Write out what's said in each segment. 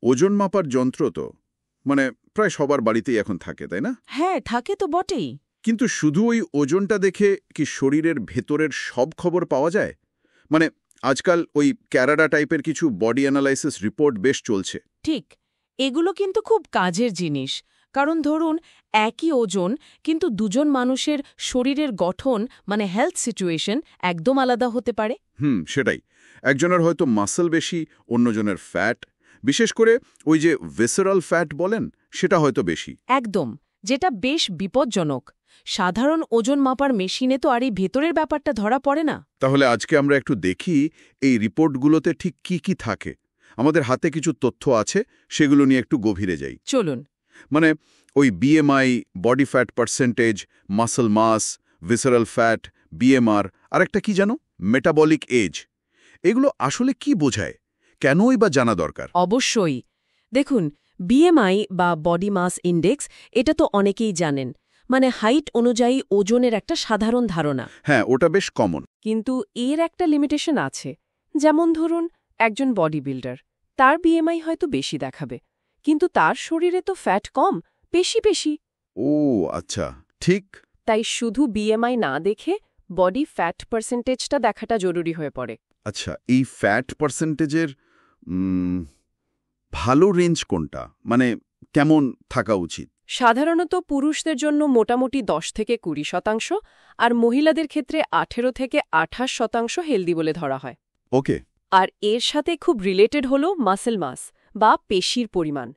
ওজন মাপার যন্ত্র তো মানে প্রায় সবার বাড়িতেই এখন থাকে, তাই না? হ্যাঁ, থাকে তো বটেই। কিন্তু শুধু ওই ওজনটা দেখে কি শরীরের ভেতরের সব খবর পাওয়া যায়? মানে আজকাল ওই ক্যারাডা টাইপের কিছু বডি অ্যানালাইসিস রিপোর্ট বেশ চলছে। ঠিক, এগুলো কিন্তু খুব কাজের জিনিস। কারণ ধরুন একই ওজন, কিন্তু দুজন মানুষের শরীরের গঠন মানে হেলথ সিচুয়েশন একদম আলাদা হতে পারে। সেটাই। একজনের হয়তো মাসল বেশি, অন্যজনের ফ্যাট, বিশেষ করে ওই যে ভিসারাল ফ্যাট বলেন, সেটা হয়তো বেশি। একদম, যেটা বেশ বিপজ্জনক। সাধারণ ওজন মাপার মেশিনে তো আর এই ভেতরের ব্যাপারটা ধরা পড়ে না। তাহলে আজকে আমরা একটু দেখি এই রিপোর্টগুলোতে ঠিক কি কি থাকে। আমাদের হাতে কিছু তথ্য আছে, সেগুলো নিয়ে একটু গভীরে যাই। চলুন। মানে ওই BMI, body fat percentage, muscle mass, visceral fat, BMR, আর একটা কি জানো, মেটাবলিক এজ, এগুলো আসলে কি বোঝায়, কেনই বা জানা দরকার? অবশ্যই। দেখুন, বিএমআই বা বডি মাস ইন্ডেক্স, এটা তো অনেকেই জানেন, মানে হাইট অনুযায়ী ওজনের একটা সাধারণ ধারণা। হ্যাঁ, ওটা বেশ কমন। কিন্তু এর একটা লিমিটেশন আছে। যেমন ধরুন একজন বডি বিল্ডার, তার বিএমআই হয়তো বেশি দেখাবে, কিন্তু তার শরীরে তো ফ্যাট কম, পেশি বেশি। ও আচ্ছা, ঠিক। তাই শুধু বিএমআই না দেখে বডি ফ্যাট পার্সেন্টেজটা দেখাটা জরুরি হয়ে পড়ে। আচ্ছা, এই ফ্যাট পার্সেন্টেজের ভালো রেঞ্জ কোনটা, মানে কেমন থাকা উচিত? সাধারণত পুরুষদের জন্য মোটামুটি 10 থেকে 20%, আর মহিলাদের ক্ষেত্রে 18 থেকে 28% হেলদি বলে ধরা হয়। ওকে। আর এর সাথে খুব রিলেটেড হলো মাসেল মাস বা পেশির পরিমাণ।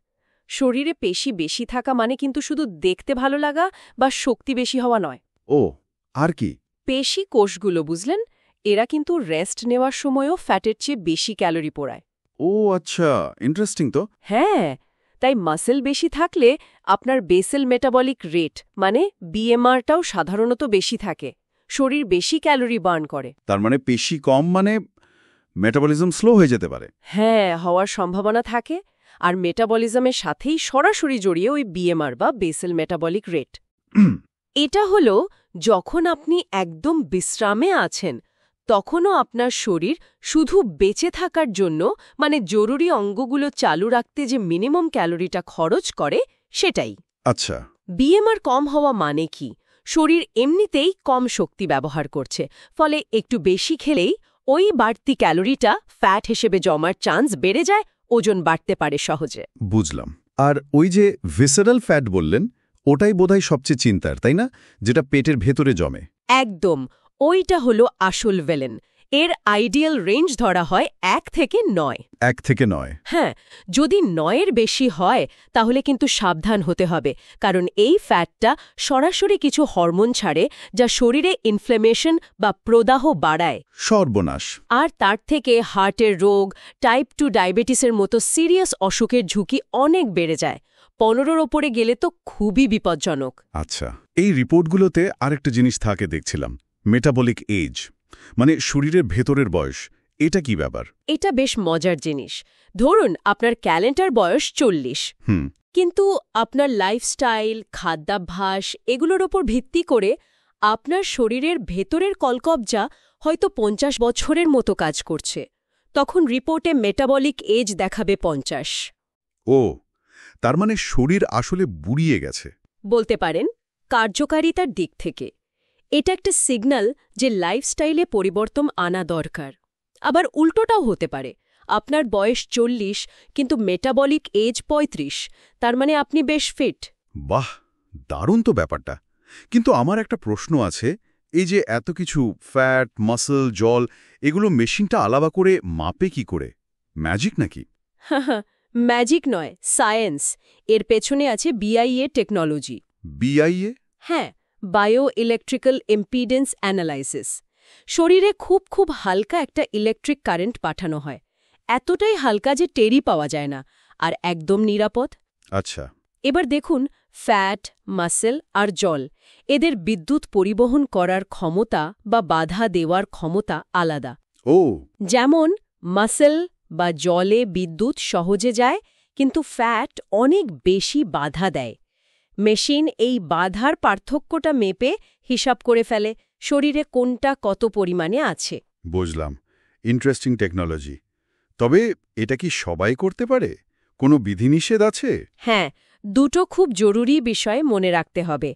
শরীরে পেশি বেশি থাকা মানে কিন্তু শুধু দেখতে ভালো লাগা বা শক্তি বেশি হওয়া নয়। ও, আর কি? পেশি কোষগুলো, বুঝলেন, এরা কিন্তু রেস্ট নেওয়ার সময়ও ফ্যাটের চেয়ে বেশি ক্যালোরি পোড়ায়। ও আচ্ছা, ইন্টারেস্টিং তো। হ্যাঁ, তাই মাসেল বেশি থাকলে আপনার বেসেল মেটাবলিক রেট মানে বিএমআরটাও সাধারণত বেশি থাকে, শরীর বেশি ক্যালোরি বার্ন করে। তার মানে পেশি কম মানে মেটাবলিজম স্লো হয়ে যেতে পারে। হ্যাঁ, হওয়ার সম্ভাবনা থাকে। আর মেটাবলিজমের সাথেই সরাসরি জড়িয়ে ওই বিএমআর বা বেসেল মেটাবলিক রেট। এটা হলো যখন আপনি একদম বিশ্রামে আছেন, তখনও আপনার শরীর শুধু বেঁচে থাকার জন্য মানে জরুরি অঙ্গগুলো চালু রাখতে যে মিনিমাম ক্যালোরিটা খরচ করে সেটাই। আচ্ছা। বিএমআর কম হওয়া মানে কি? শরীর এমনিতেই কম শক্তি ব্যবহার করছে, ফলে একটু বেশি খেলেই ওই বাড়তি ক্যালোরিটা ফ্যাট হিসেবে জমার চান্স বেড়ে যায়, ওজন বাড়তে পারে সহজে। বুঝলাম। আর ওই যে ভিসারাল ফ্যাট বললেন, ওটাই বোধহয় সবচেয়ে চিন্তার, তাই না? যেটা পেটের ভেতরে জমে। একদম, ওইটা হলো আসল ভেলেন। এর আইডিয়াল রেঞ্জ ধরা হয় 1 থেকে 9। 1 থেকে 9? হ্যাঁ, যদি 9-এর বেশি হয় তাহলে কিন্তু সাবধান হতে হবে, কারণ এই ফ্যাটটা সরাসরি কিছু হরমোন ছাড়ে যা শরীরে ইনফ্ল্যামেশন বা প্রদাহ বাড়ায়। সর্বনাশ। আর তার থেকে হার্টের রোগ, টাইপ 2 ডায়াবেটিসের মতো সিরিয়াস অসুখের ঝুঁকি অনেক বেড়ে যায়। 15-র ওপরে গেলে তো খুবই বিপজ্জনক। আচ্ছা, এই রিপোর্টগুলোতে আরেকটা জিনিস থাকে দেখছিলাম, মেটাবলিক এজ, মানে শরীরের ভেতরের বয়স। এটা কি ব্যাপার? এটা বেশ মজার জিনিস। ধরুন আপনার ক্যালেন্ডার বয়স 40, কিন্তু আপনার লাইফস্টাইল, খাদ্যাভ্যাস এগুলোর ওপর ভিত্তি করে আপনার শরীরের ভেতরের কলকবজা হয়তো 50 বছরের মতো কাজ করছে। তখন রিপোর্টে মেটাবলিক এজ দেখাবে 50। ও, তার মানে শরীর আসলে বুড়িয়ে গেছে বলতে পারেন। কার্যকারিতার দিক থেকে এটা একটা সিগন্যাল যে লাইফস্টাইলে পরিবর্তন আনা দরকার। আবার উল্টোটাও হতে পারে, আপনার বয়স 40 কিন্তু মেটাবলিক এজ 35, তার মানে আপনি বেশ ফিট। বাহ, দারুণ তো ব্যাপারটা। কিন্তু আমার একটা প্রশ্ন আছে, এই যে এত কিছু ফ্যাট, মাসল, জল, এগুলো মেশিনটা আলাদা করে মাপে কি করে? ম্যাজিক নাকি? ম্যাজিক নয়, সায়েন্স। এর পেছনে আছে বিআইএ টেকনোলজি। বিআইএ? হ্যাঁ, বায়ো ইলেকট্রিক্যাল ইম্পিডেন্স অ্যানালাইসিস। শরীরে খুব হালকা একটা ইলেকট্রিক কারেন্ট পাঠানো হয়, এতটাই হালকা যে টেরই পাওয়া যায় না, আর একদম নিরাপদ। আচ্ছা। এবার দেখুন, ফ্যাট, মাসেল আর জল, এদের বিদ্যুৎ পরিবহন করার ক্ষমতা বা বাধা দেওয়ার ক্ষমতা আলাদা। ও, যেমন মাসেল বা জলে বিদ্যুৎ সহজে যায়, কিন্তু ফ্যাট অনেক বেশি বাধা দেয়। মেশিন এই বাধার পার্থক্যটা মেপে হিসাব করে ফেলে শরীরে কোনটা কত পরিমাণে আছে। বুঝলাম। Interesting technology. তবে এটা কি সবাই করতে পারে? কোনো বিধিনিষেধ আছে? হ্যাঁ, দুটো খুব জরুরি বিষয় মনে রাখতে হবে।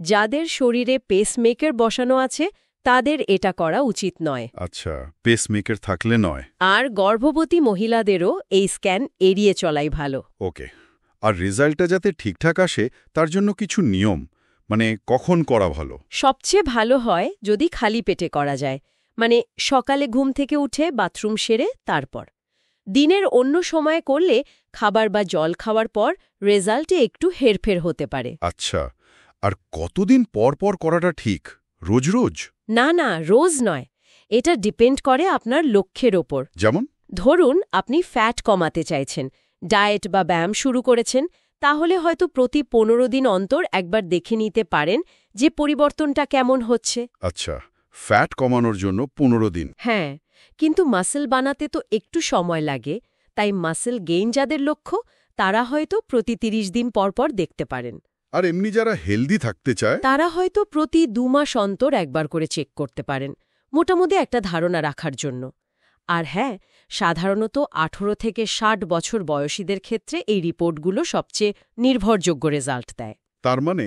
যাদের শরীরে পেসমেকার বসানো আছে তাদের এটা করা উচিত নয়। আচ্ছা, পেসমেকার থাকলে নয়। আর গর্ভবতী মহিলাদেরও এই স্ক্যান এড়িয়ে চলাই ভালো। ওকে। আর রেজাল্টটা যাতে ঠিকঠাক আসে তার জন্য কিছু নিয়ম, মানে কখন করা ভালো? সবচেয়ে ভালো হয় যদি খালি পেটে করা যায়, মানে সকালে ঘুম থেকে উঠে বাথরুম সেরে তারপর। দিনের অন্য সময়ে করলে খাবার বা জল খাওয়ার পর রেজাল্টে একটু হেরফের হতে পারে। আচ্ছা, আর কতদিন পর পর করাটা ঠিক? রোজ রোজ? না না, রোজ নয়। এটা ডিপেন্ড করে আপনার লক্ষ্যের ওপর। যেমন? ধরুন আপনি ফ্যাট কমাতে চাইছেন, ডায়েট বা ব্যায়াম শুরু করেছেন, তাহলে হয়তো প্রতি 15 দিন অন্তর একবার দেখে নিতে পারেন যে পরিবর্তনটা কেমন হচ্ছে। আচ্ছা, ফ্যাট কমানোর জন্য 15 দিন। হ্যাঁ, কিন্তু মাসল বানাতে তো একটু সময় লাগে, তাই মাসল গেইন যাদের লক্ষ্য তারা হয়তো প্রতি 30 দিন পর পর দেখতে পারেন। আর এমনি যারা হেলদি থাকতে চায় তারা হয়তো প্রতি 2 মাস অন্তর একবার করে চেক করতে পারেন, মোটামুটি একটা ধারণা রাখার জন্য। আর হ্যাঁ, সাধারণত 18 থেকে 60 বছর বয়সীদের ক্ষেত্রে এই রিপোর্টগুলো সবচেয়ে নির্ভরযোগ্য রেজাল্ট দেয়। তার মানে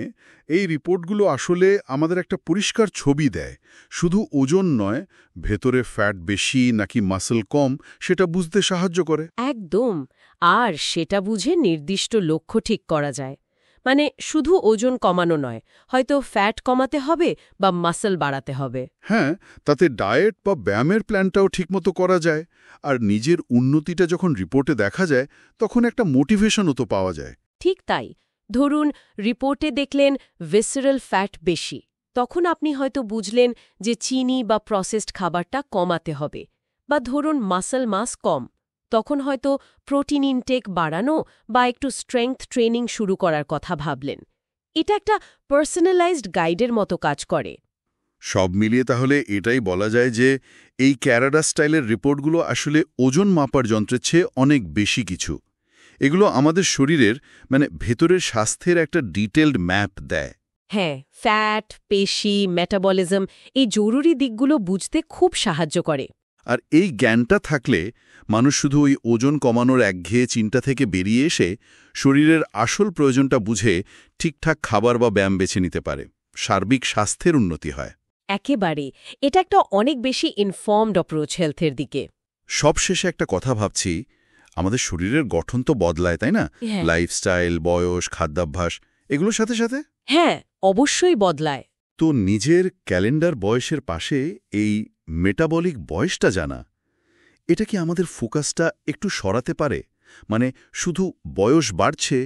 এই রিপোর্টগুলো আসলে আমাদের একটা পরিষ্কার ছবি দেয়, শুধু ওজন নয়, ভেতরে ফ্যাট বেশি নাকি মাসল কম সেটা বুঝতে সাহায্য করে। একদম। আর সেটা বুঝে নির্দিষ্ট লক্ষ্য ঠিক করা যায়। মানে শুধু ওজন কমানো নয়, হয়তো ফ্যাট কমাতে হবে বা মাসল বাড়াতে হবে। হ্যাঁ, তাতে ডায়েট বা ব্যায়ামের প্ল্যানটাও ঠিকমতো করা যায়। আর নিজের উন্নতিটা যখন রিপোর্টে দেখা যায় তখন একটা মোটিভেশনও তো পাওয়া যায়। ঠিক তাই। ধরুন রিপোর্টে দেখলেন ভিসেরাল ফ্যাট বেশি, তখন আপনি হয়তো বুঝলেন যে চিনি বা প্রসেসড খাবারটা কমাতে হবে। বা ধরুন মাসল মাস কম, তখন হয়তো প্রোটিন ইনটেক বাড়ানো বা একটু স্ট্রেংথ ট্রেনিং শুরু করার কথা ভাবলেন। এটা একটা পার্সোনালাইজড গাইডের মতো কাজ করে। সব মিলিয়ে তাহলে এটাই বলা যায় যে এই ক্যারাডা স্টাইলের রিপোর্টগুলো আসলে ওজন মাপার যন্ত্রের চেয়ে অনেক বেশি কিছু। এগুলো আমাদের শরীরের ভেতরের স্বাস্থ্যের একটা ডিটেলড ম্যাপ দেয়। হ্যাঁ, ফ্যাট, পেশি, মেটাবলিজম এই জরুরি দিকগুলো বুঝতে খুব সাহায্য করে। আর এই জ্ঞানটা থাকলে মানুষ শুধু ওই ওজন কমানোর একঘেয়ে চিন্তা থেকে বেরিয়ে এসে শরীরের আসল প্রয়োজনটা বুঝে ঠিকঠাক খাবার বা ব্যায়াম বেছে নিতে পারে। সার্বিক স্বাস্থ্যের উন্নতি হয়। একেবারে। এটা একটা অনেক বেশি ইনফর্মড অ্যাপ্রোচ হেলথের দিকে। সবশেষে একটা কথা ভাবছি, আমাদের শরীরের গঠন তো বদলায়, তাই না? হ্যাঁ। লাইফস্টাইল, বয়স, খাদ্যাভ্যাস এগুলোর সাথে সাথে। হ্যাঁ, অবশ্যই বদলায়। তো নিজের ক্যালেন্ডার বয়সের পাশে এই মেটাবলিক বয়সটা জানা, এটা কি আমাদের ফোকাসটা একটু সরাতে পারে? মানে শুধু বয়স বাড়ছে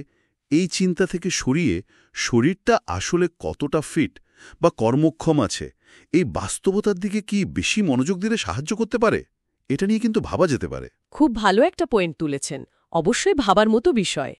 এই চিন্তা থেকে সরিয়ে শরীরটা আসলে কতটা ফিট বা কর্মক্ষম আছে এই বাস্তবতার দিকে কি বেশি মনোযোগ দিলে সাহায্য করতে পারে? এটা নিয়ে কিন্তু ভাবা যেতে পারে। খুব ভালো একটা পয়েন্ট তুলেছেন। অবশ্যই ভাবার মতো বিষয়।